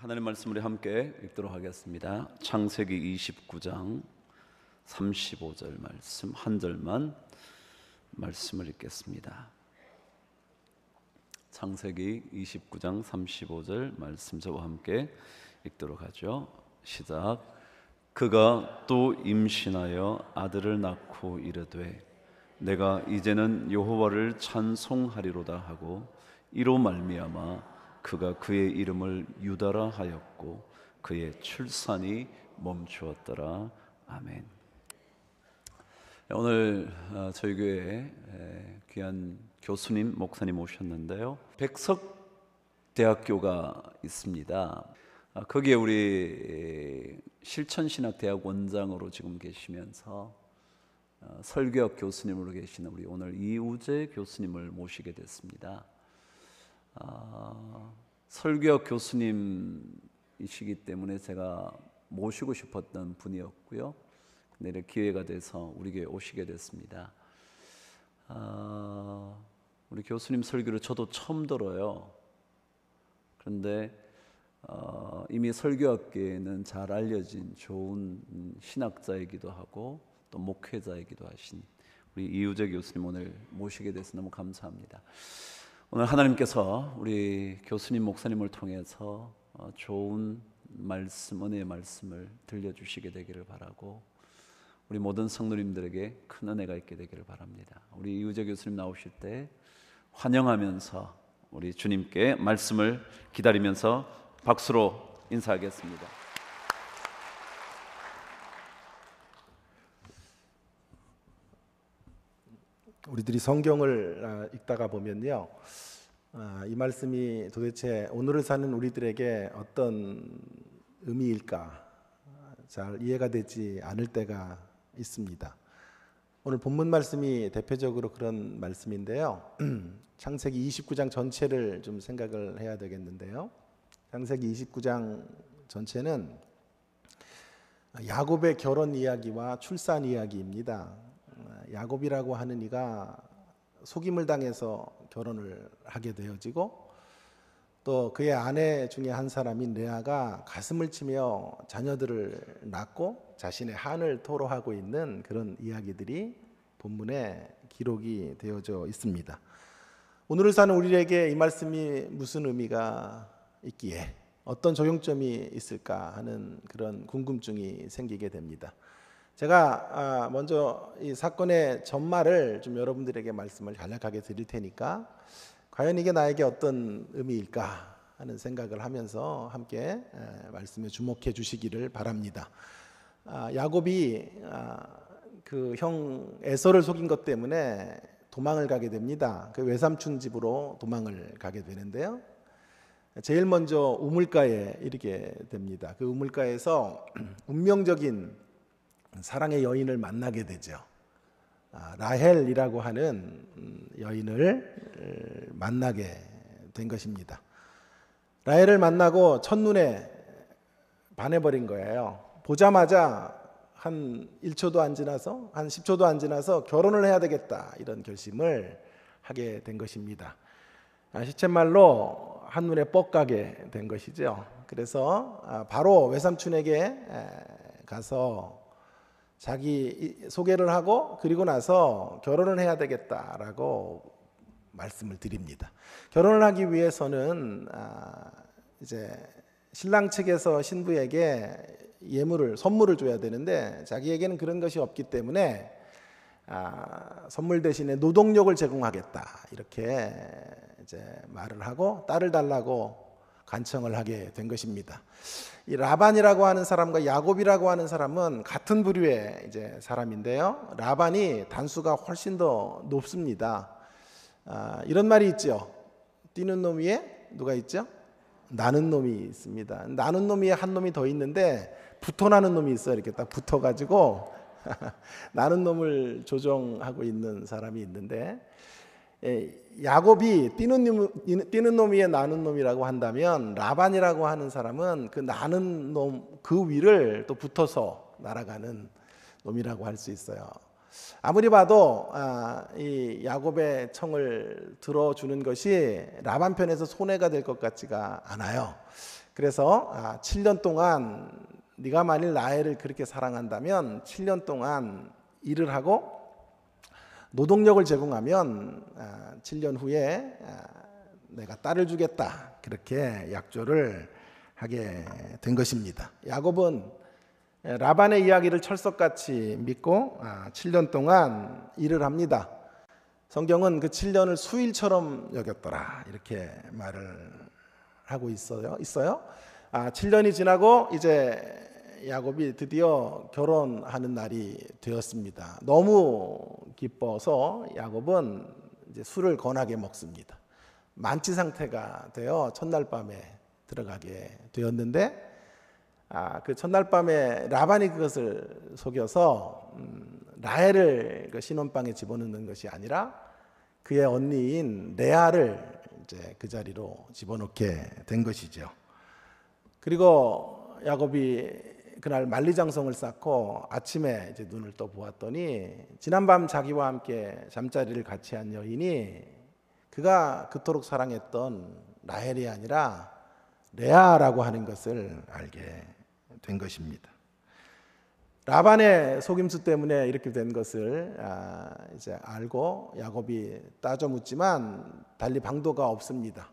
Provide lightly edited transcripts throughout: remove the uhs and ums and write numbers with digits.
하나님 말씀 우리 함께 읽도록 하겠습니다. 창세기 29장 35절 말씀 한 절만 말씀을 읽겠습니다. 창세기 29장 35절 말씀 저와 함께 읽도록 하죠. 시작. 그가 또 임신하여 아들을 낳고 이르되 내가 이제는 여호와를 찬송하리로다 하고 이로 말미암아 그가 그의 이름을 유다라 하였고 그의 출산이 멈추었더라. 아멘. 오늘 저희 교회에 귀한 교수님, 목사님 오셨는데요. 백석대학교가 있습니다. 거기에 우리 실천신학대학 원장으로 지금 계시면서 설교학 교수님으로 계시는 우리 오늘 이우재 교수님을 모시게 됐습니다. 설교학 교수님이시기 때문에 제가 모시고 싶었던 분이었고요. 내일 기회가 돼서 우리 교회에 오시게 됐습니다. 우리 교수님 설교를 저도 처음 들어요. 그런데 이미 설교학계에는 잘 알려진 좋은 신학자이기도 하고 또 목회자이기도 하신 우리 이우재 교수님 오늘 모시게 돼서 너무 감사합니다. 오늘 하나님께서 우리 교수님, 목사님을 통해서 좋은 말씀, 은혜의 말씀을 들려주시게 되기를 바라고 우리 모든 성도님들에게 큰 은혜가 있게 되기를 바랍니다. 우리 이우재 교수님 나오실 때 환영하면서 우리 주님께 말씀을 기다리면서 박수로 인사하겠습니다. 우리들이 성경을 읽다가 보면요, 이 말씀이 도대체 오늘을 사는 우리들에게 어떤 의미일까 잘 이해가 되지 않을 때가 있습니다. 오늘 본문 말씀이 대표적으로 그런 말씀인데요. 창세기 29장 전체를 좀 생각을 해야 되겠는데요. 창세기 29장 전체는 야곱의 결혼 이야기와 출산 이야기입니다. 야곱이라고 하는 이가 속임을 당해서 결혼을 하게 되어지고 또 그의 아내 중에 한 사람인 레아가 가슴을 치며 자녀들을 낳고 자신의 한을 토로하고 있는 그런 이야기들이 본문에 기록이 되어져 있습니다. 오늘을 사는 우리에게 이 말씀이 무슨 의미가 있기에 어떤 적용점이 있을까 하는 그런 궁금증이 생기게 됩니다. 제가 먼저 이 사건의 전말을 좀 여러분들에게 말씀을 간략하게 드릴 테니까 과연 이게 나에게 어떤 의미일까 하는 생각을 하면서 함께 말씀에 주목해 주시기를 바랍니다. 야곱이 그 형 에서를 속인 것 때문에 도망을 가게 됩니다. 그 외삼촌 집으로 도망을 가게 되는데요. 제일 먼저 우물가에 이르게 됩니다. 그 우물가에서 운명적인 사랑의 여인을 만나게 되죠. 라헬이라고 하는 여인을 만나게 된 것입니다. 라헬을 만나고 첫눈에 반해버린 거예요. 보자마자 한 1초도 안 지나서 한 10초도 안 지나서 결혼을 해야 되겠다 이런 결심을 하게 된 것입니다. 시쳇말로 한눈에 뻑가게 된 것이죠. 그래서 바로 외삼촌에게 가서 자기 소개를 하고 그리고 나서 결혼을 해야 되겠다라고 말씀을 드립니다. 결혼을 하기 위해서는 이제 신랑 측에서 신부에게 예물을 선물을 줘야 되는데 자기에게는 그런 것이 없기 때문에 선물 대신에 노동력을 제공하겠다 이렇게 이제 말을 하고 딸을 달라고 간청을 하게 된 것입니다. 이 라반이라고 하는 사람과 야곱이라고 하는 사람은 같은 부류의 이제 사람인데요. 라반이 단수가 훨씬 더 높습니다. 이런 말이 있죠. 뛰는 놈 위에 누가 있죠? 나는 놈이 있습니다. 나는 놈 위에 한 놈이 더 있는데 붙어나는 놈이 있어요. 이렇게 딱 붙어가지고 나는 놈을 조종하고 있는 사람이 있는데 야곱이 뛰는 놈 위에 나는 놈이라고 한다면 라반이라고 하는 사람은 그 나는 놈 그 위를 또 붙어서 날아가는 놈이라고 할 수 있어요. 아무리 봐도 이 야곱의 청을 들어주는 것이 라반 편에서 손해가 될 것 같지가 않아요. 그래서 7년 동안 네가 만일 라헬을 그렇게 사랑한다면 7년 동안 일을 하고 노동력을 제공하면 7년 후에 내가 딸을 주겠다. 그렇게 약조를 하게 된 것입니다. 야곱은 라반의 이야기를 철석같이 믿고 7년 동안 일을 합니다. 성경은 그 7년을 수일처럼 여겼더라 이렇게 말을 하고 있어요. 7년이 지나고 이제 야곱이 드디어 결혼하는 날이 되었습니다. 너무 기뻐서 야곱은 이제 술을 권하게 먹습니다. 만취 상태가 되어 첫날 밤에 들어가게 되었는데 그 첫날 밤에 라반이 그것을 속여서 라헬을 그 신혼방에 집어넣는 것이 아니라 그의 언니인 레아를 이제 그 자리로 집어넣게 된 것이죠. 그리고 야곱이 그날 만리장성을 쌓고 아침에 이제 눈을 떠 보았더니 지난밤 자기와 함께 잠자리를 같이 한 여인이 그가 그토록 사랑했던 라헬이 아니라 레아라고 하는 것을 알게 된 것입니다. 라반의 속임수 때문에 이렇게 된 것을 이제 알고 야곱이 따져 묻지만 달리 방도가 없습니다.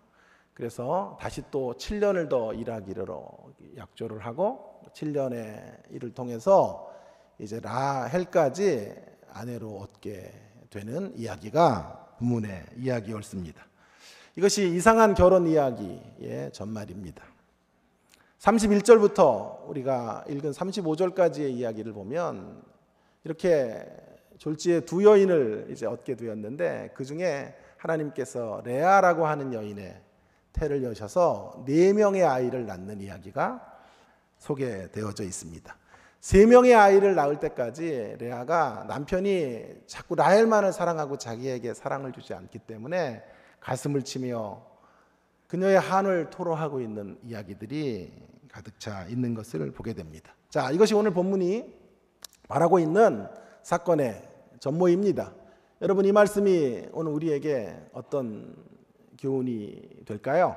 그래서 다시 또 7년을 더 일하기로 약조를 하고 7년의 일을 통해서 이제 라헬까지 아내로 얻게 되는 이야기가 본문의 이야기였습니다. 이것이 이상한 결혼 이야기의 전말입니다. 31절부터 우리가 읽은 35절까지의 이야기를 보면 이렇게 졸지에 두 여인을 이제 얻게 되었는데 그 중에 하나님께서 레아라고 하는 여인의 태를 여셔서 4명의 아이를 낳는 이야기가 소개되어져 있습니다. 3명의 아이를 낳을 때까지 레아가 남편이 자꾸 라헬만을 사랑하고 자기에게 사랑을 주지 않기 때문에 가슴을 치며 그녀의 한을 토로하고 있는 이야기들이 가득 차 있는 것을 보게 됩니다. 자, 이것이 오늘 본문이 말하고 있는 사건의 전모입니다. 여러분, 이 말씀이 오늘 우리에게 어떤 교훈이 될까요?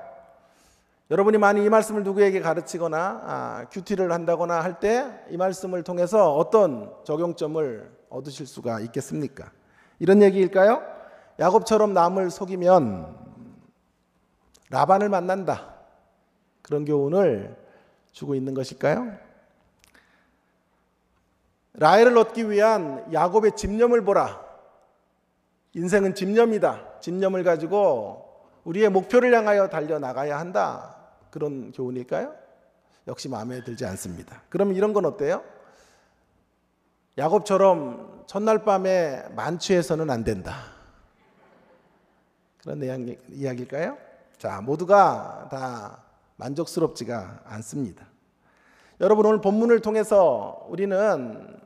여러분이 많이 이 말씀을 누구에게 가르치거나 큐티를 한다거나 할 때 이 말씀을 통해서 어떤 적용점을 얻으실 수가 있겠습니까? 이런 얘기일까요? 야곱처럼 남을 속이면 라반을 만난다. 그런 교훈을 주고 있는 것일까요? 라헬을 얻기 위한 야곱의 집념을 보라. 인생은 집념이다. 집념을 가지고 우리의 목표를 향하여 달려나가야 한다. 그런 교훈일까요? 역시 마음에 들지 않습니다. 그럼 이런 건 어때요? 야곱처럼 첫날 밤에 만취해서는 안 된다. 그런 이야기일까요? 자, 모두가 다 만족스럽지가 않습니다. 여러분, 오늘 본문을 통해서 우리는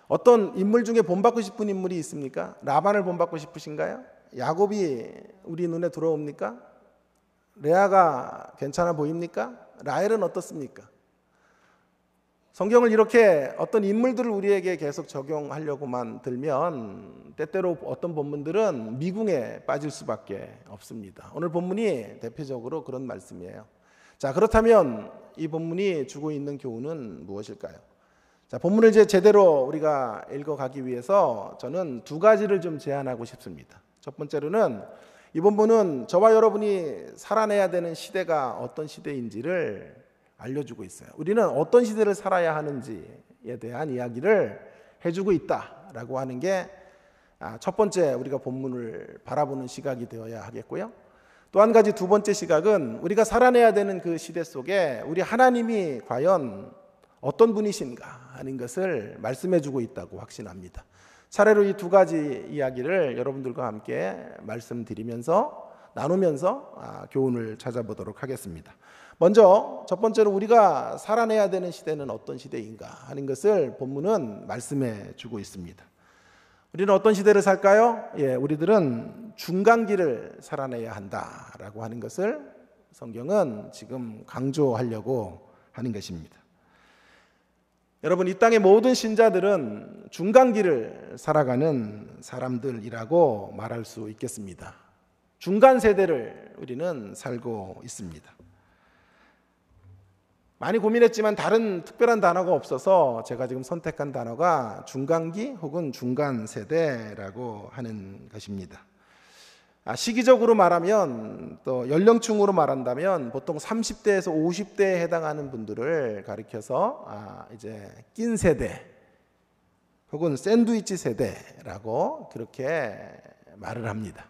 어떤 인물 중에 본받고 싶은 인물이 있습니까? 라반을 본받고 싶으신가요? 야곱이 우리 눈에 들어옵니까? 레아가 괜찮아 보입니까? 라헬은 어떻습니까? 성경을 이렇게 어떤 인물들을 우리에게 계속 적용하려고만 들면 때때로 어떤 본문들은 미궁에 빠질 수밖에 없습니다. 오늘 본문이 대표적으로 그런 말씀이에요. 자, 그렇다면 이 본문이 주고 있는 교훈은 무엇일까요? 자, 본문을 이제 제대로 우리가 읽어가기 위해서 저는 2가지를 좀 제안하고 싶습니다. 첫 번째로는 이 본문은 저와 여러분이 살아내야 되는 시대가 어떤 시대인지를 알려주고 있어요. 우리는 어떤 시대를 살아야 하는지에 대한 이야기를 해주고 있다라고 하는 게 첫 번째 우리가 본문을 바라보는 시각이 되어야 하겠고요. 또 한 가지, 두 번째 시각은 우리가 살아내야 되는 그 시대 속에 우리 하나님이 과연 어떤 분이신가 하는 것을 말씀해주고 있다고 확신합니다. 차례로 이 2가지 이야기를 여러분들과 함께 말씀드리면서 나누면서 교훈을 찾아보도록 하겠습니다. 먼저 첫 번째로 우리가 살아내야 되는 시대는 어떤 시대인가 하는 것을 본문은 말씀해 주고 있습니다. 우리는 어떤 시대를 살까요? 우리들은 중간기를 살아내야 한다라고 하는 것을 성경은 지금 강조하려고 하는 것입니다. 여러분, 이 땅의 모든 신자들은 중간기를 살아가는 사람들이라고 말할 수 있겠습니다. 중간 세대를 우리는 살고 있습니다. 많이 고민했지만 다른 특별한 단어가 없어서 제가 지금 선택한 단어가 중간기 혹은 중간 세대라고 하는 것입니다. 시기적으로 말하면 또 연령층으로 말한다면 보통 30대에서 50대에 해당하는 분들을 가리켜서 이제 낀 세대 혹은 샌드위치 세대라고 그렇게 말을 합니다.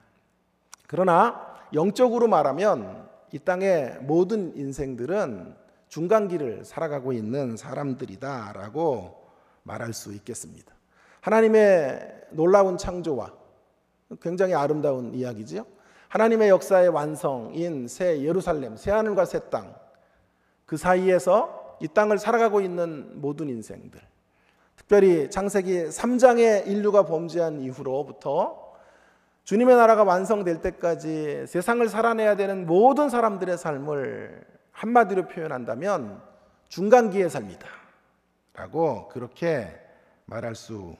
그러나 영적으로 말하면 이 땅의 모든 인생들은 중간기를 살아가고 있는 사람들이다라고 말할 수 있겠습니다. 하나님의 놀라운 창조와 굉장히 아름다운 이야기지요. 하나님의 역사의 완성인 새 예루살렘, 새 하늘과 새 땅, 그 사이에서 이 땅을 살아가고 있는 모든 인생들, 특별히 창세기 3장의 인류가 범죄한 이후로부터 주님의 나라가 완성될 때까지 세상을 살아내야 되는 모든 사람들의 삶을 한마디로 표현한다면 중간기의 삶이다 라고 그렇게 말할 수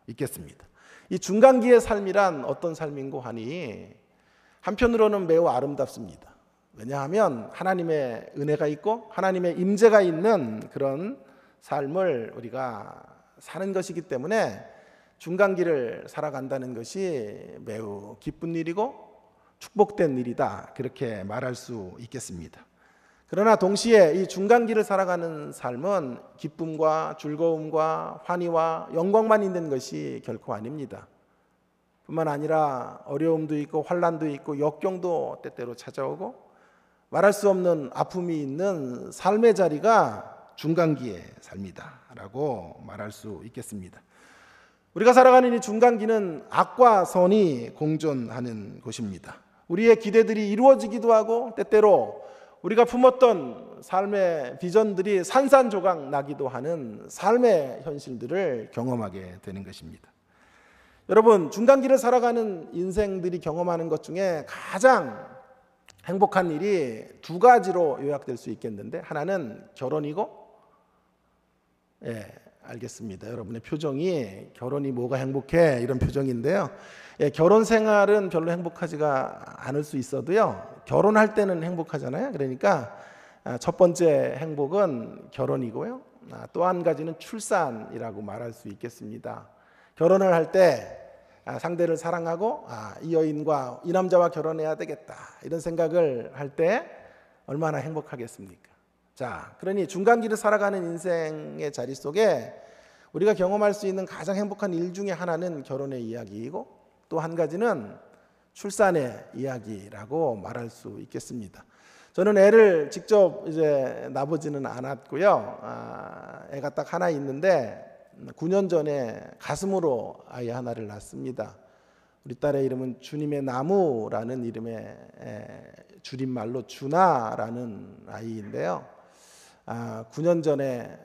있겠습니다. 이 중간기의 삶이란 어떤 삶인고 하니 한편으로는 매우 아름답습니다. 왜냐하면 하나님의 은혜가 있고 하나님의 임재가 있는 그런 삶을 우리가 사는 것이기 때문에 중간기를 살아간다는 것이 매우 기쁜 일이고 축복된 일이다 그렇게 말할 수 있겠습니다. 그러나 동시에 이 중간기를 살아가는 삶은 기쁨과 즐거움과 환희와 영광만 있는 것이 결코 아닙니다. 뿐만 아니라 어려움도 있고 환난도 있고 역경도 때때로 찾아오고 말할 수 없는 아픔이 있는 삶의 자리가 중간기의 삶이다라고 말할 수 있겠습니다. 우리가 살아가는 이 중간기는 악과 선이 공존하는 곳입니다. 우리의 기대들이 이루어지기도 하고 때때로 우리가 품었던 삶의 비전들이 산산조각 나기도 하는 삶의 현실들을 경험하게 되는 것입니다. 여러분, 중간기를 살아가는 인생들이 경험하는 것 중에 가장 행복한 일이 두 가지로 요약될 수 있겠는데, 하나는 결혼이고, 알겠습니다. 여러분의 표정이 결혼이 뭐가 행복해 이런 표정인데요. 결혼 생활은 별로 행복하지가 않을 수 있어도요, 결혼할 때는 행복하잖아요. 그러니까 첫 번째 행복은 결혼이고요. 또 한 가지는 출산이라고 말할 수 있겠습니다. 결혼을 할 때 상대를 사랑하고 이 여인과 이 남자와 결혼해야 되겠다 이런 생각을 할 때 얼마나 행복하겠습니까? 자, 그러니 중간기를 살아가는 인생의 자리 속에 우리가 경험할 수 있는 가장 행복한 일 중에 하나는 결혼의 이야기이고 또 한 가지는 출산의 이야기라고 말할 수 있겠습니다. 저는 애를 직접 이제 낳아보지는 않았고요. 애가 딱 하나 있는데 9년 전에 가슴으로 아이 하나를 낳았습니다. 우리 딸의 이름은 주님의 나무라는 이름의 줄임말로 주나라는 아이인데요. 9년 전에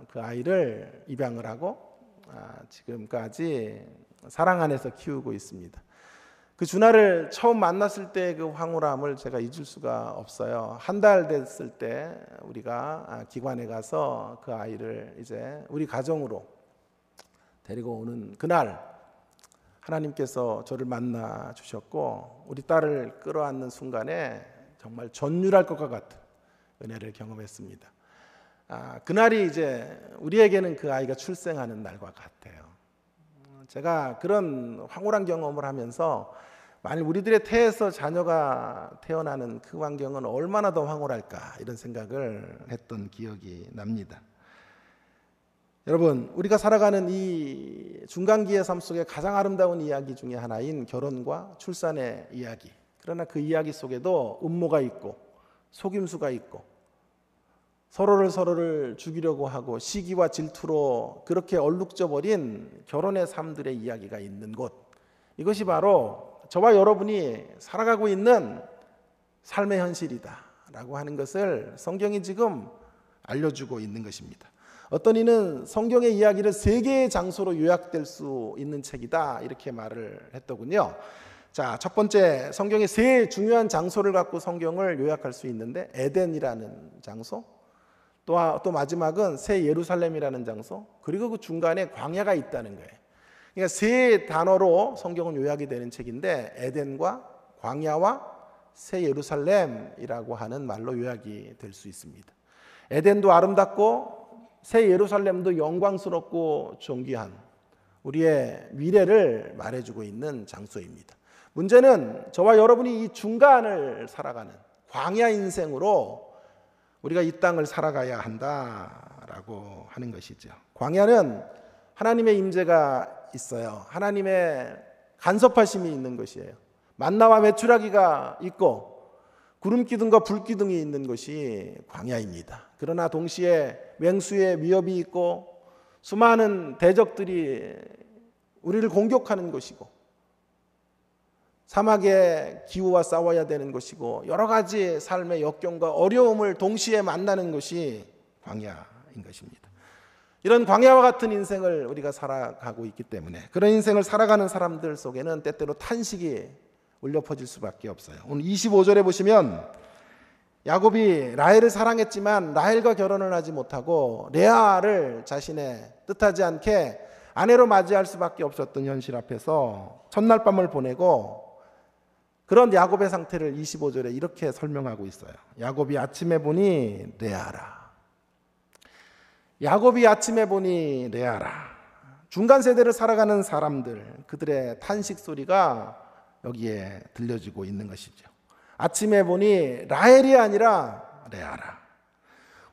그 아이를 입양을 하고 지금까지 사랑 안에서 키우고 있습니다. 그 주나를 처음 만났을 때 그 황홀함을 제가 잊을 수가 없어요. 한 달 됐을 때 우리가 기관에 가서 그 아이를 이제 우리 가정으로 데리고 오는 그날 하나님께서 저를 만나 주셨고 우리 딸을 끌어안는 순간에 정말 전율할 것과 같은 은혜를 경험했습니다. 그날이 이제 우리에게는 그 아이가 출생하는 날과 같아요. 제가 그런 황홀한 경험을 하면서 만일 우리들의 태에서 자녀가 태어나는 그 환경은 얼마나 더 황홀할까 이런 생각을 했던 기억이 납니다. 여러분, 우리가 살아가는 이 중간기의 삶 속에 가장 아름다운 이야기 중에 하나인 결혼과 출산의 이야기. 그러나 그 이야기 속에도 음모가 있고 속임수가 있고 서로를 죽이려고 하고 시기와 질투로 그렇게 얼룩져 버린 결혼의 삶들의 이야기가 있는 곳. 이것이 바로 저와 여러분이 살아가고 있는 삶의 현실이다라고 하는 것을 성경이 지금 알려주고 있는 것입니다. 어떤 이는 성경의 이야기를 3개의 장소로 요약될 수 있는 책이다 이렇게 말을 했더군요. 자, 첫 번째, 성경의 3 중요한 장소를 갖고 성경을 요약할 수 있는데 에덴이라는 장소, 또 마지막은 새 예루살렘이라는 장소, 그리고 그 중간에 광야가 있다는 거예요. 그러니까 3 단어로 성경은 요약이 되는 책인데 에덴과 광야와 새 예루살렘이라고 하는 말로 요약이 될 수 있습니다. 에덴도 아름답고 새 예루살렘도 영광스럽고 존귀한 우리의 미래를 말해주고 있는 장소입니다. 문제는 저와 여러분이 이 중간을 살아가는 광야 인생으로 우리가 이 땅을 살아가야 한다라고 하는 것이죠. 광야는 하나님의 임재가 있어요. 하나님의 간섭하심이 있는 것이에요. 만나와 메추라기가 있고 구름 기둥과 불 기둥이 있는 것이 광야입니다. 그러나 동시에 맹수의 위협이 있고 수많은 대적들이 우리를 공격하는 것이고 사막의 기후와 싸워야 되는 것이고 여러 가지 삶의 역경과 어려움을 동시에 만나는 것이 광야인 것입니다. 이런 광야와 같은 인생을 우리가 살아가고 있기 때문에 그런 인생을 살아가는 사람들 속에는 때때로 탄식이 울려 퍼질 수밖에 없어요. 오늘 25절에 보시면 야곱이 라헬을 사랑했지만 라헬과 결혼을 하지 못하고 레아를 자신의 뜻하지 않게 아내로 맞이할 수밖에 없었던 현실 앞에서 첫날 밤을 보내고 그런 야곱의 상태를 25절에 이렇게 설명하고 있어요. 야곱이 아침에 보니 레아라. 야곱이 아침에 보니 레아라. 중간 세대를 살아가는 사람들, 그들의 탄식 소리가 여기에 들려지고 있는 것이죠. 아침에 보니 라헬이 아니라 레아라.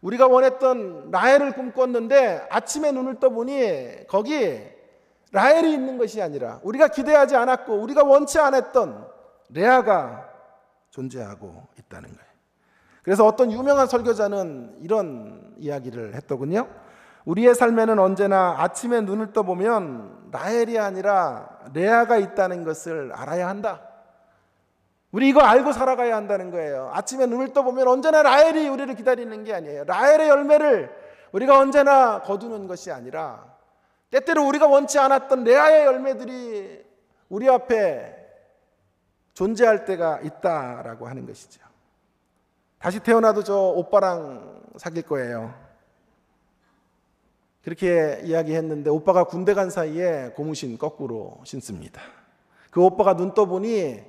우리가 원했던 라헬을 꿈꿨는데 아침에 눈을 떠보니 거기 라헬이 있는 것이 아니라 우리가 기대하지 않았고 우리가 원치 않았던 레아가 존재하고 있다는 거예요. 그래서 어떤 유명한 설교자는 이런 이야기를 했더군요. 우리의 삶에는 언제나 아침에 눈을 떠보면 라헬이 아니라 레아가 있다는 것을 알아야 한다. 우리 이거 알고 살아가야 한다는 거예요. 아침에 눈을 떠보면 언제나 라헬이 우리를 기다리는 게 아니에요. 라헬의 열매를 우리가 언제나 거두는 것이 아니라 때때로 우리가 원치 않았던 레아의 열매들이 우리 앞에 존재할 때가 있다라고 하는 것이죠. 다시 태어나도 저 오빠랑 사귈 거예요. 그렇게 이야기했는데 오빠가 군대 간 사이에 고무신 거꾸로 신습니다. 그 오빠가 눈 떠보니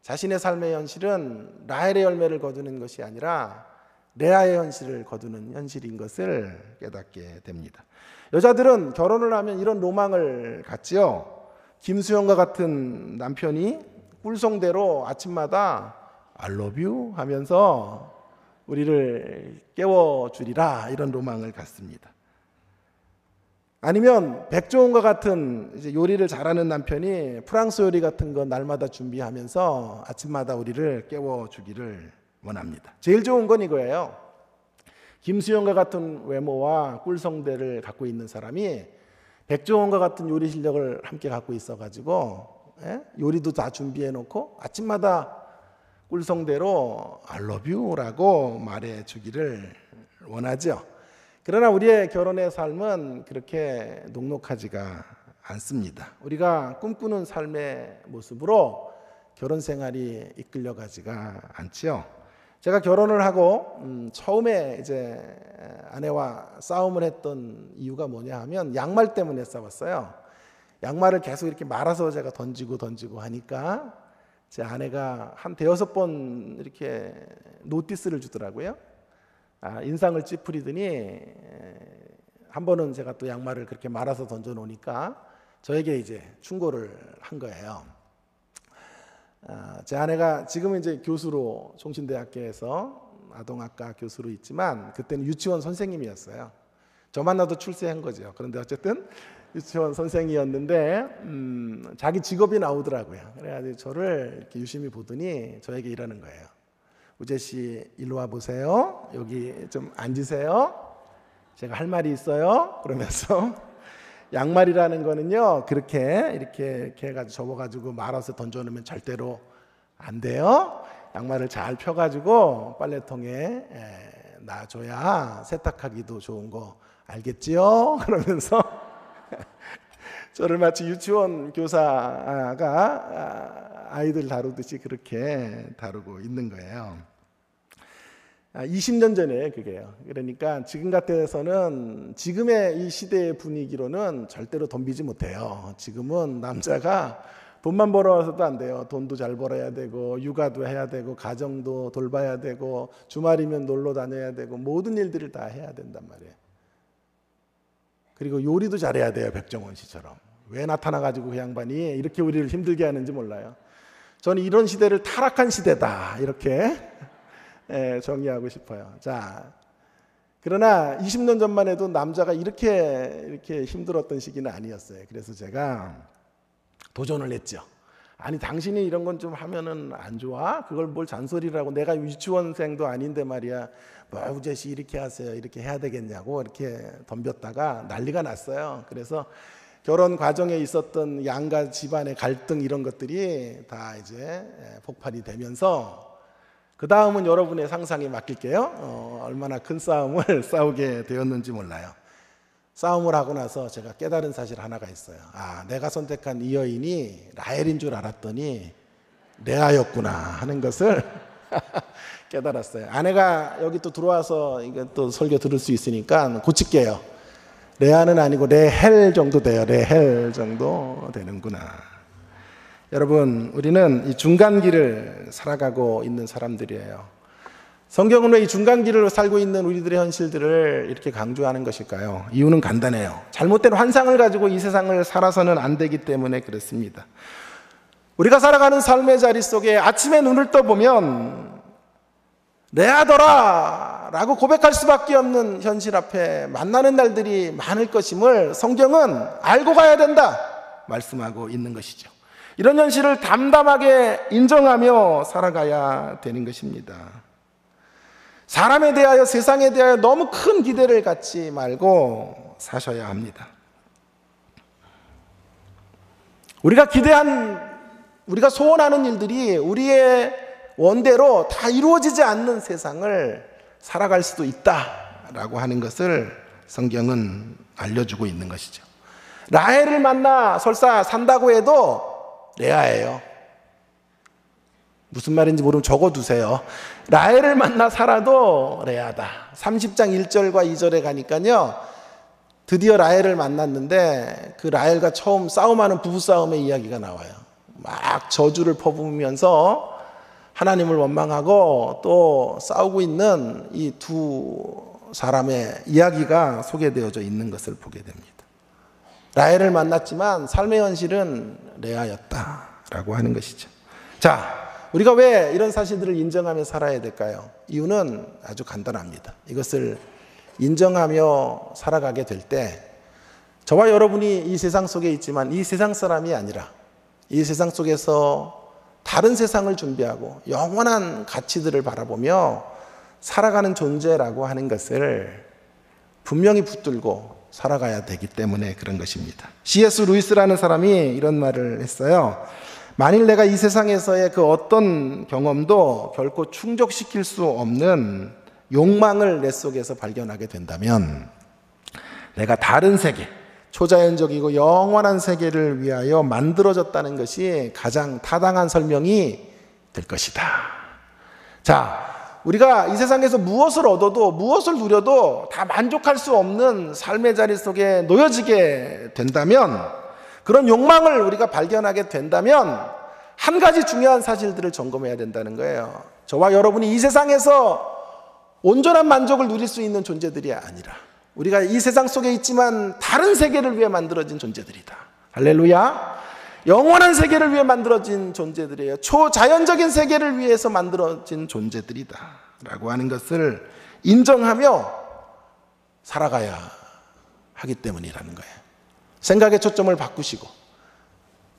자신의 삶의 현실은 라헬의 열매를 거두는 것이 아니라 레아의 현실을 거두는 현실인 것을 깨닫게 됩니다. 여자들은 결혼을 하면 이런 로망을 갖지요. 김수영과 같은 남편이 꿀송대로 아침마다 I love you 하면서 우리를 깨워주리라 이런 로망을 갖습니다. 아니면 백종원과 같은 이제 요리를 잘하는 남편이 프랑스 요리 같은 거 날마다 준비하면서 아침마다 우리를 깨워주기를 원합니다. 제일 좋은 건 이거예요. 김수영과 같은 외모와 꿀성대를 갖고 있는 사람이 백종원과 같은 요리 실력을 함께 갖고 있어가지고 요리도 다 준비해놓고 아침마다 꿀성대로 I love you라고 말해주기를 원하죠. 그러나 우리의 결혼의 삶은 그렇게 녹록하지가 않습니다. 우리가 꿈꾸는 삶의 모습으로 결혼 생활이 이끌려가지가 않지요. 제가 결혼을 하고 처음에 이제 아내와 싸움을 했던 이유가 뭐냐 하면 양말 때문에 싸웠어요. 양말을 계속 이렇게 말아서 제가 던지고 하니까 제 아내가 한 대여섯 번 이렇게 노티스를 주더라고요. 인상을 찌푸리더니 한 번은 제가 또 양말을 그렇게 말아서 던져 놓으니까 저에게 이제 충고를 한 거예요. 제 아내가 지금은 이제 교수로 종신대학교에서 아동학과 교수로 있지만 그때는 유치원 선생님이었어요. 저 만나도 출세한 거죠. 그런데 어쨌든 유치원 선생이었는데 자기 직업이 나오더라고요. 그래가지고 저를 이렇게 유심히 보더니 저에게 이러는 거예요. 우재 씨 일로 와 보세요. 여기 좀 앉으세요. 제가 할 말이 있어요. 그러면서 양말이라는 거는요 그렇게 이렇게 해가지고 접어가지고 말아서 던져놓으면 절대로 안 돼요. 양말을 잘 펴가지고 빨래통에 놔줘야 세탁하기도 좋은 거 알겠지요? 그러면서 저를 마치 유치원 교사가 아이들 다루듯이 그렇게 다루고 있는 거예요. 20년 전에 그게요. 그러니까 지금 같아서는 지금의 이 시대의 분위기로는 절대로 덤비지 못해요. 지금은 남자가 돈만 벌어와서도 안 돼요. 돈도 잘 벌어야 되고 육아도 해야 되고 가정도 돌봐야 되고 주말이면 놀러 다녀야 되고 모든 일들을 다 해야 된단 말이에요. 그리고 요리도 잘해야 돼요. 백종원 씨처럼. 왜 나타나가지고 그 양반이 이렇게 우리를 힘들게 하는지 몰라요. 저는 이런 시대를 타락한 시대다 이렇게 정의하고 싶어요. 자, 그러나 20년 전만 해도 남자가 이렇게 힘들었던 시기는 아니었어요. 그래서 제가 도전을 했죠. 아니 당신이 이런 건 좀 하면은 안 좋아? 그걸 뭘 잔소리라고, 내가 유치원생도 아닌데 말이야. 뭐 우재 씨 이렇게 하세요. 이렇게 해야 되겠냐고 이렇게 덤볐다가 난리가 났어요. 그래서 결혼 과정에 있었던 양가 집안의 갈등 이런 것들이 다 이제 폭발이 되면서 그 다음은 여러분의 상상에 맡길게요. 얼마나 큰 싸움을 싸우게 되었는지 몰라요. 싸움을 하고 나서 제가 깨달은 사실 하나가 있어요. 아, 내가 선택한 이 여인이 라헬인 줄 알았더니 레아였구나 하는 것을 깨달았어요. 아내가 여기 또 들어와서 이거 또 설교 들을 수 있으니까 고칠게요. 레아는 아니고 레헬 정도 돼요. 레헬 정도 되는구나. 여러분, 우리는 이 중간길을 살아가고 있는 사람들이에요. 성경은 왜 이 중간길을 살고 있는 우리들의 현실들을 이렇게 강조하는 것일까요? 이유는 간단해요. 잘못된 환상을 가지고 이 세상을 살아서는 안 되기 때문에 그렇습니다. 우리가 살아가는 삶의 자리 속에 아침에 눈을 떠보면 레아더라 라고 고백할 수밖에 없는 현실 앞에 만나는 날들이 많을 것임을 성경은 알고 가야 된다 말씀하고 있는 것이죠. 이런 현실을 담담하게 인정하며 살아가야 되는 것입니다. 사람에 대하여, 세상에 대하여 너무 큰 기대를 갖지 말고 사셔야 합니다. 우리가 우리가 소원하는 일들이 우리의 원대로 다 이루어지지 않는 세상을 살아갈 수도 있다라고 하는 것을 성경은 알려주고 있는 것이죠. 라헬을 만나 설사 산다고 해도 레아예요. 무슨 말인지 모르면 적어두세요. 라헬을 만나 살아도 레아다. 30장 1절과 2절에 가니까요, 드디어 라헬을 만났는데 그 라헬과 처음 싸움하는 부부싸움의 이야기가 나와요. 막 저주를 퍼부으면서 하나님을 원망하고 또 싸우고 있는 이 두 사람의 이야기가 소개되어져 있는 것을 보게 됩니다. 라헬을 만났지만 삶의 현실은 레아였다라고 하는 것이죠. 자, 우리가 왜 이런 사실들을 인정하며 살아야 될까요? 이유는 아주 간단합니다. 이것을 인정하며 살아가게 될 때 저와 여러분이 이 세상 속에 있지만 이 세상 사람이 아니라 이 세상 속에서 다른 세상을 준비하고 영원한 가치들을 바라보며 살아가는 존재라고 하는 것을 분명히 붙들고 살아가야 되기 때문에 그런 것입니다. C.S. 루이스라는 사람이 이런 말을 했어요. 만일 내가 이 세상에서의 그 어떤 경험도 결코 충족시킬 수 없는 욕망을 내 속에서 발견하게 된다면 내가 다른 세계, 초자연적이고 영원한 세계를 위하여 만들어졌다는 것이 가장 타당한 설명이 될 것이다. 자, 우리가 이 세상에서 무엇을 얻어도 무엇을 누려도 다 만족할 수 없는 삶의 자리 속에 놓여지게 된다면, 그런 욕망을 우리가 발견하게 된다면 한 가지 중요한 사실들을 점검해야 된다는 거예요. 저와 여러분이 이 세상에서 온전한 만족을 누릴 수 있는 존재들이 아니라 우리가 이 세상 속에 있지만 다른 세계를 위해 만들어진 존재들이다. 할렐루야. 영원한 세계를 위해 만들어진 존재들이에요. 초자연적인 세계를 위해서 만들어진 존재들이다 라고 하는 것을 인정하며 살아가야 하기 때문이라는 거예요. 생각의 초점을 바꾸시고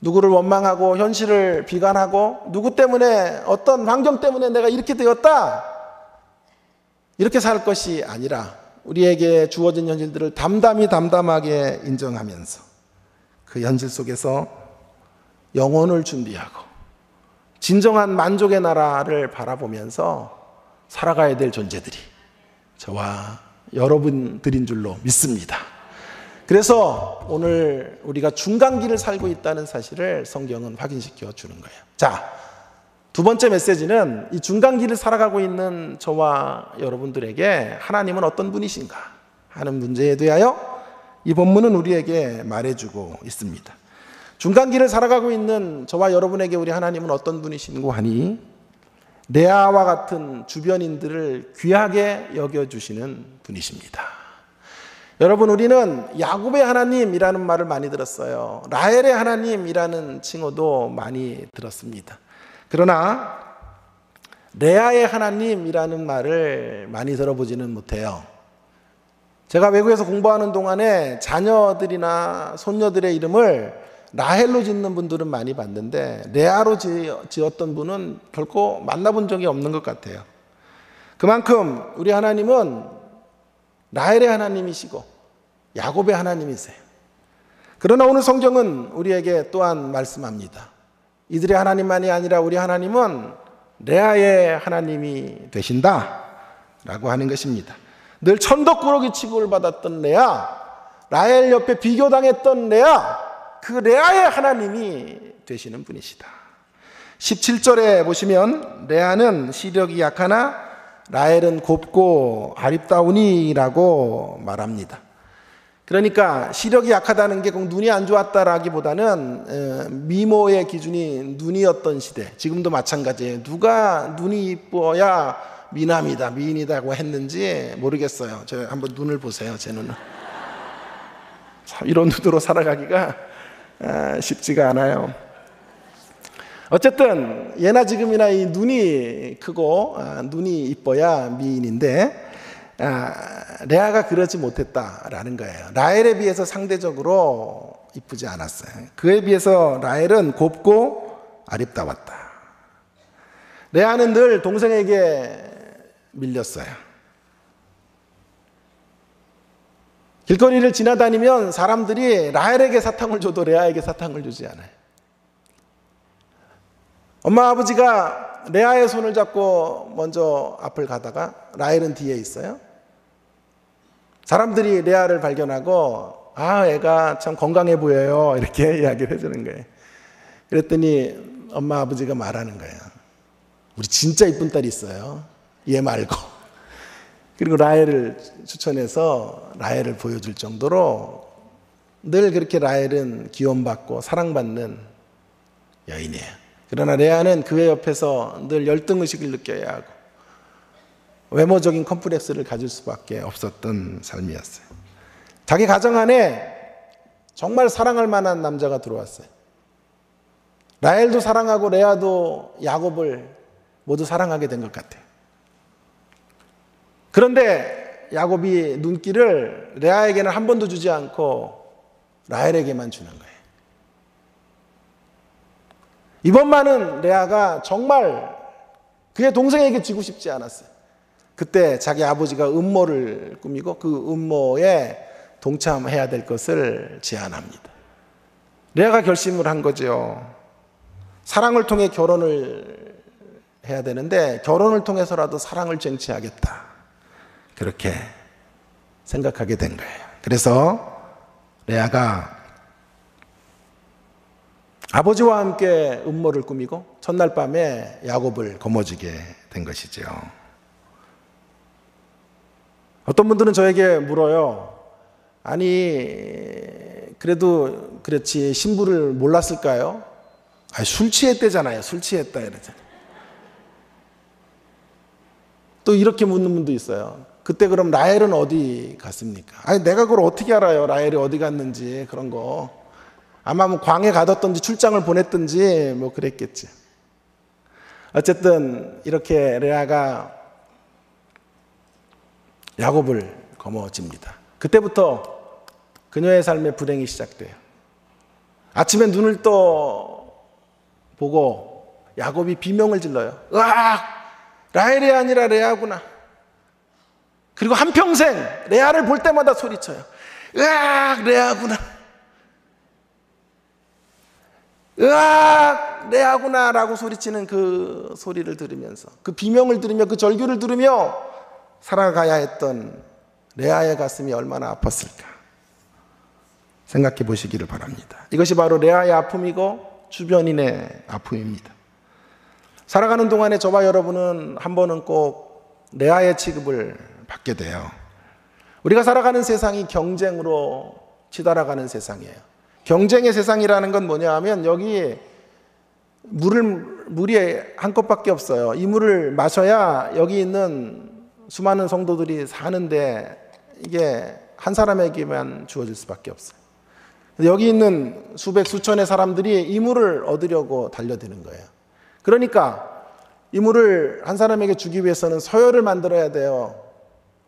누구를 원망하고 현실을 비관하고 누구 때문에, 어떤 환경 때문에 내가 이렇게 되었다 이렇게 살 것이 아니라 우리에게 주어진 현실들을 담담하게 인정하면서 그 현실 속에서 영혼을 준비하고 진정한 만족의 나라를 바라보면서 살아가야 될 존재들이 저와 여러분들인 줄로 믿습니다. 그래서 오늘 우리가 중간길을 살고 있다는 사실을 성경은 확인시켜 주는 거예요. 자, 두 번째 메시지는 이 중간길을 살아가고 있는 저와 여러분들에게 하나님은 어떤 분이신가 하는 문제에 대하여 이 본문은 우리에게 말해주고 있습니다. 중간길을 살아가고 있는 저와 여러분에게 우리 하나님은 어떤 분이신고 하니 레아와 같은 주변인들을 귀하게 여겨주시는 분이십니다. 여러분, 우리는 야곱의 하나님이라는 말을 많이 들었어요. 라헬의 하나님이라는 칭호도 많이 들었습니다. 그러나 레아의 하나님이라는 말을 많이 들어보지는 못해요. 제가 외국에서 공부하는 동안에 자녀들이나 손녀들의 이름을 라헬로 짓는 분들은 많이 봤는데 레아로 지었던 분은 결코 만나본 적이 없는 것 같아요. 그만큼 우리 하나님은 라헬의 하나님이시고 야곱의 하나님이세요. 그러나 오늘 성경은 우리에게 또한 말씀합니다. 이들의 하나님만이 아니라 우리 하나님은 레아의 하나님이 되신다 라고 하는 것입니다. 늘 천덕꾸러기 취급을 받았던 레아, 라헬 옆에 비교당했던 레아, 그 레아의 하나님이 되시는 분이시다. 17절에 보시면 레아는 시력이 약하나 라헬은 곱고 아립다우니라고 말합니다. 그러니까 시력이 약하다는 게 꼭 눈이 안 좋았다라기보다는 미모의 기준이 눈이었던 시대, 지금도 마찬가지예요. 누가 눈이 이뻐야 미남이다, 미인이다고 했는지 모르겠어요. 저 한번 눈을 보세요. 제 눈은 이런 눈으로 살아가기가 쉽지가 않아요. 어쨌든 예나 지금이나 이 눈이 크고 눈이 이뻐야 미인인데 레아가 그러지 못했다라는 거예요. 라헬에 비해서 상대적으로 이쁘지 않았어요. 그에 비해서 라헬은 곱고 아립다웠다. 레아는 늘 동생에게 밀렸어요. 길거리를 지나다니면 사람들이 라헬에게 사탕을 줘도 레아에게 사탕을 주지 않아요. 엄마 아버지가 레아의 손을 잡고 먼저 앞을 가다가 라헬은 뒤에 있어요. 사람들이 레아를 발견하고 애가 참 건강해 보여요 이렇게 이야기를 해주는 거예요. 그랬더니 엄마 아버지가 말하는 거예요. 우리 진짜 이쁜 딸이 있어요. 얘 말고. 그리고 라헬을 추천해서 라헬을 보여줄 정도로 늘 그렇게 라헬은 귀여움받고 사랑받는 여인이에요. 그러나 레아는 그의 옆에서 늘 열등의식을 느껴야 하고 외모적인 컴플렉스를 가질 수밖에 없었던 삶이었어요. 자기 가정 안에 정말 사랑할 만한 남자가 들어왔어요. 라헬도 사랑하고 레아도 야곱을 모두 사랑하게 된 것 같아요. 그런데 야곱이 눈길을 레아에게는 한 번도 주지 않고 라헬에게만 주는 거예요. 이번만은 레아가 정말 그의 동생에게 지고 싶지 않았어요. 그때 자기 아버지가 음모를 꾸미고 그 음모에 동참해야 될 것을 제안합니다. 레아가 결심을 한 거죠. 사랑을 통해 결혼을 해야 되는데 결혼을 통해서라도 사랑을 쟁취하겠다. 그렇게 생각하게 된 거예요. 그래서 레아가 아버지와 함께 음모를 꾸미고 첫날 밤에 야곱을 거머쥐게 된 것이죠. 어떤 분들은 저에게 물어요. 아니 그래도 그렇지 신부를 몰랐을까요? 술 취했대잖아요. 술 취했다 이러잖아요. 또 이렇게 묻는 분도 있어요. 그때 그럼 라헬은 어디 갔습니까? 아니 내가 그걸 어떻게 알아요? 라헬이 어디 갔는지 그런 거. 아마 뭐 광에 가뒀든지 출장을 보냈든지 뭐 그랬겠지. 어쨌든 이렇게 레아가 야곱을 거머쥡니다. 그때부터 그녀의 삶의 불행이 시작돼요. 아침에 눈을 떠 보고 야곱이 비명을 질러요. 으악! 라헬이 아니라 레아구나. 그리고 한평생 레아를 볼 때마다 소리쳐요. 으악! 레아구나. 으악! 레아구나 라고 소리치는 그 소리를 들으면서 그 비명을 들으며 그 절규를 들으며 살아가야 했던 레아의 가슴이 얼마나 아팠을까 생각해 보시기를 바랍니다. 이것이 바로 레아의 아픔이고 주변인의 아픔입니다. 살아가는 동안에 저와 여러분은 한 번은 꼭 레아의 취급을 받게 돼요. 우리가 살아가는 세상이 경쟁으로 치달아가는 세상이에요. 경쟁의 세상이라는 건 뭐냐 하면 여기 물이 한 컵밖에 없어요. 이 물을 마셔야 여기 있는 수많은 성도들이 사는데 이게 한 사람에게만 주어질 수밖에 없어요. 여기 있는 수백 수천의 사람들이 이 물을 얻으려고 달려드는 거예요. 그러니까 이 물을 한 사람에게 주기 위해서는 서열을 만들어야 돼요.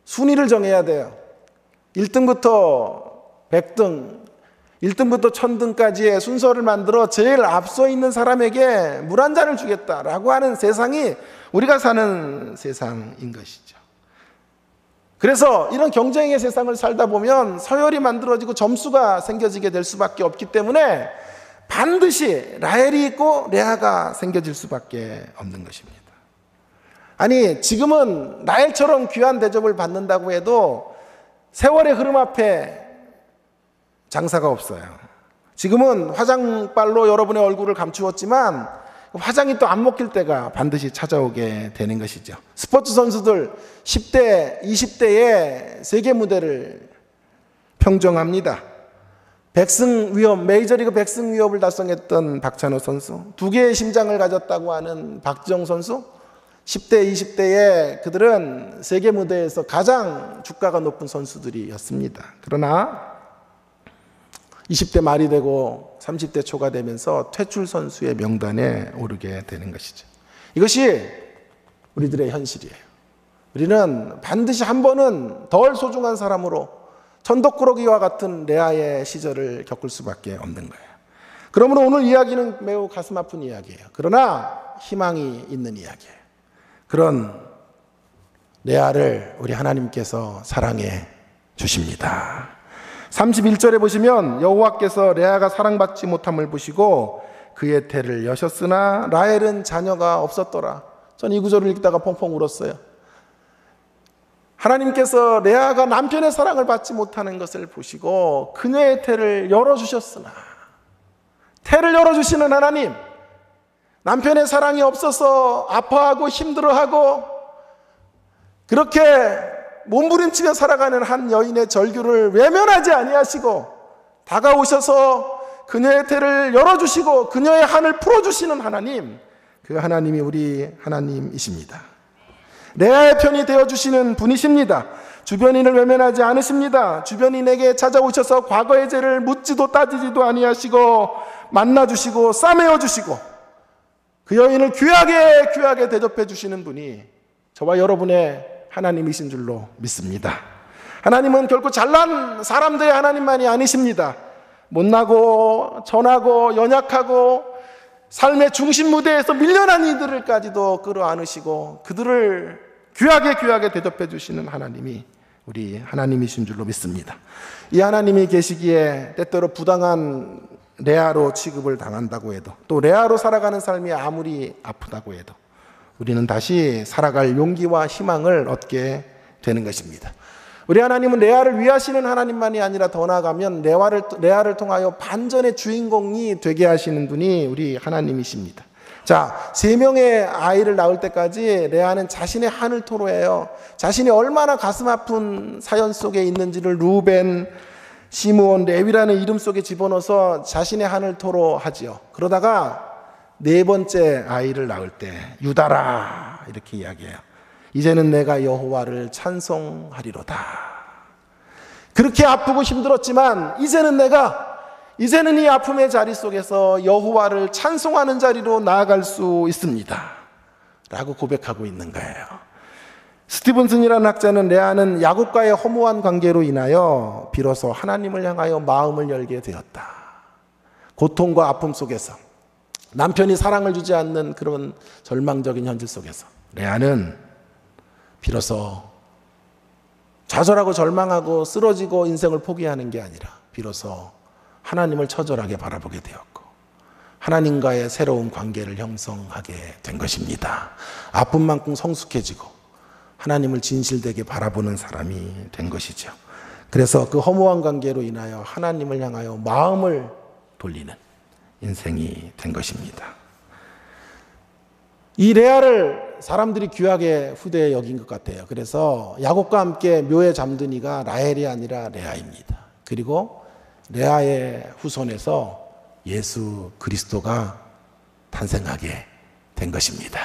순위를 정해야 돼요. 1등부터 100등, 1등부터 1000등까지의 순서를 만들어 제일 앞서 있는 사람에게 물 한 잔을 주겠다라고 하는 세상이 우리가 사는 세상인 것이죠. 그래서 이런 경쟁의 세상을 살다 보면 서열이 만들어지고 점수가 생겨지게 될 수밖에 없기 때문에 반드시 라헬이 있고 레아가 생겨질 수밖에 없는 것입니다. 아니, 지금은 라헬처럼 귀한 대접을 받는다고 해도 세월의 흐름 앞에 장사가 없어요. 지금은 화장빨로 여러분의 얼굴을 감추었지만 화장이 또 안 먹힐 때가 반드시 찾아오게 되는 것이죠. 스포츠 선수들 10대, 20대의 세계 무대를 평정합니다. 메이저리그 100승 위협을 달성했던 박찬호 선수, 2개의 심장을 가졌다고 하는 박지영 선수, 10대, 20대의 그들은 세계 무대에서 가장 주가가 높은 선수들이었습니다. 그러나 20대 말이 되고 30대 초가 되면서 퇴출 선수의 명단에 오르게 되는 것이죠. 이것이 우리들의 현실이에요. 우리는 반드시 한 번은 덜 소중한 사람으로 천덕꾸러기와 같은 레아의 시절을 겪을 수밖에 없는 거예요. 그러므로 오늘 이야기는 매우 가슴 아픈 이야기예요. 그러나 희망이 있는 이야기예요. 그런 레아를 우리 하나님께서 사랑해 주십니다. 31절에 보시면 여호와께서 레아가 사랑받지 못함을 보시고 그의 태를 여셨으나 라헬은 자녀가 없었더라. 전 이 구절을 읽다가 펑펑 울었어요. 하나님께서 레아가 남편의 사랑을 받지 못하는 것을 보시고 그녀의 태를 열어주셨으나, 태를 열어주시는 하나님, 남편의 사랑이 없어서 아파하고 힘들어하고 그렇게 몸부림치며 살아가는 한 여인의 절규를 외면하지 아니하시고 다가오셔서 그녀의 태를 열어주시고 그녀의 한을 풀어주시는 하나님, 그 하나님이 우리 하나님이십니다. 레아의 편이 되어주시는 분이십니다. 주변인을 외면하지 않으십니다. 주변인에게 찾아오셔서 과거의 죄를 묻지도 따지지도 아니하시고 만나주시고 싸매어주시고 그 여인을 귀하게 대접해 주시는 분이 저와 여러분의 하나님이신 줄로 믿습니다. 하나님은 결코 잘난 사람들의 하나님만이 아니십니다. 못나고 전하고 연약하고 삶의 중심 무대에서 밀려난 이들을까지도 끌어안으시고 그들을 귀하게 대접해 주시는 하나님이 우리 하나님이신 줄로 믿습니다. 이 하나님이 계시기에 때때로 부당한 레아로 취급을 당한다고 해도, 또 레아로 살아가는 삶이 아무리 아프다고 해도 우리는 다시 살아갈 용기와 희망을 얻게 되는 것입니다. 우리 하나님은 레아를 위하시는 하나님만이 아니라 더 나아가면 레아를 통하여 반전의 주인공이 되게 하시는 분이 우리 하나님이십니다. 자, 3명의 아이를 낳을 때까지 레아는 자신의 한을 토로해요. 자신이 얼마나 가슴 아픈 사연 속에 있는지를 루벤, 시므온, 레위라는 이름 속에 집어넣어서 자신의 한을 토로하지요. 그러다가 4번째 아이를 낳을 때 유다라 이렇게 이야기해요. 이제는 내가 여호와를 찬송하리로다. 그렇게 아프고 힘들었지만 이제는 이 아픔의 자리 속에서 여호와를 찬송하는 자리로 나아갈 수 있습니다 라고 고백하고 있는 거예요. 스티븐슨이라는 학자는 레아는 야곱과의 허무한 관계로 인하여 비로소 하나님을 향하여 마음을 열게 되었다. 고통과 아픔 속에서, 남편이 사랑을 주지 않는 그런 절망적인 현실 속에서 레아는 비로소 좌절하고 절망하고 쓰러지고 인생을 포기하는 게 아니라 비로소 하나님을 처절하게 바라보게 되었고 하나님과의 새로운 관계를 형성하게 된 것입니다. 아픔만큼 성숙해지고 하나님을 진실되게 바라보는 사람이 된 것이죠. 그래서 그 허무한 관계로 인하여 하나님을 향하여 마음을 돌리는 인생이 된 것입니다. 이 레아를 사람들이 귀하게 후대에 여긴 것 같아요. 그래서 야곱과 함께 묘에 잠든 이가 라헬이 아니라 레아입니다. 그리고 레아의 후손에서 예수 그리스도가 탄생하게 된 것입니다.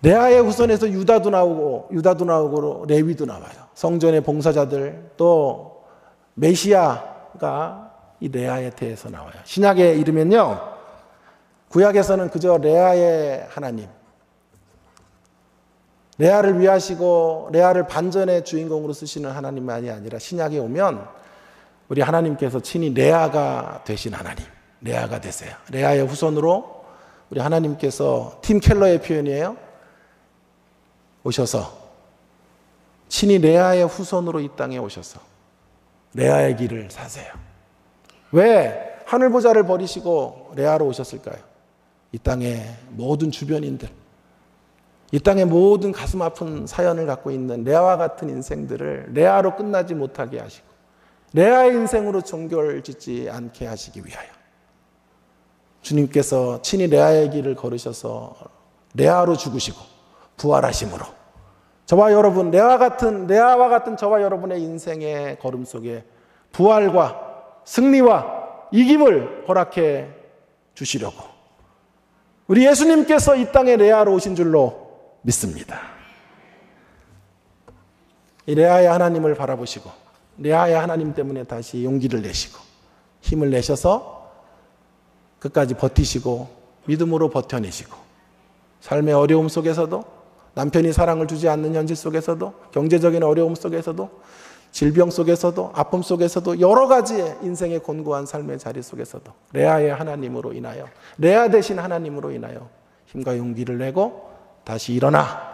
레아의 후손에서 유다도 나오고 레위도 나와요. 성전의 봉사자들, 또 메시아가 이 레아의 태에서 나와요. 신약에 이르면요, 구약에서는 그저 레아의 하나님, 레아를 위하시고 레아를 반전의 주인공으로 쓰시는 하나님만이 아니라 신약에 오면 우리 하나님께서 친히 레아가 되신 하나님, 레아가 되세요. 레아의 후손으로 우리 하나님께서 팀 켈러의 표현이에요. 오셔서 친히 레아의 후손으로 이 땅에 오셔서 레아의 길을 사세요. 왜 하늘 보좌를 버리시고 레아로 오셨을까요? 이 땅의 모든 주변인들, 이 땅의 모든 가슴 아픈 사연을 갖고 있는 레아와 같은 인생들을 레아로 끝나지 못하게 하시고 레아의 인생으로 종결짓지 않게 하시기 위하여 주님께서 친히 레아의 길을 걸으셔서 레아로 죽으시고 부활하심으로 저와 여러분, 레아와 같은 저와 여러분의 인생의 걸음 속에 부활과 승리와 이김을 허락해 주시려고 우리 예수님께서 이 땅에 레아로 오신 줄로 믿습니다. 이 레아의 하나님을 바라보시고 레아의 하나님 때문에 다시 용기를 내시고 힘을 내셔서 끝까지 버티시고 믿음으로 버텨내시고 삶의 어려움 속에서도 남편이 사랑을 주지 않는 현실 속에서도 경제적인 어려움 속에서도 질병 속에서도 아픔 속에서도 여러 가지의 인생의 곤고한 삶의 자리 속에서도 레아의 하나님으로 인하여 레아 되신 하나님으로 인하여 힘과 용기를 내고 다시 일어나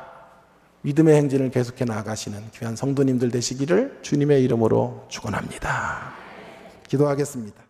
믿음의 행진을 계속해 나아가시는 귀한 성도님들 되시기를 주님의 이름으로 축원합니다. 기도하겠습니다.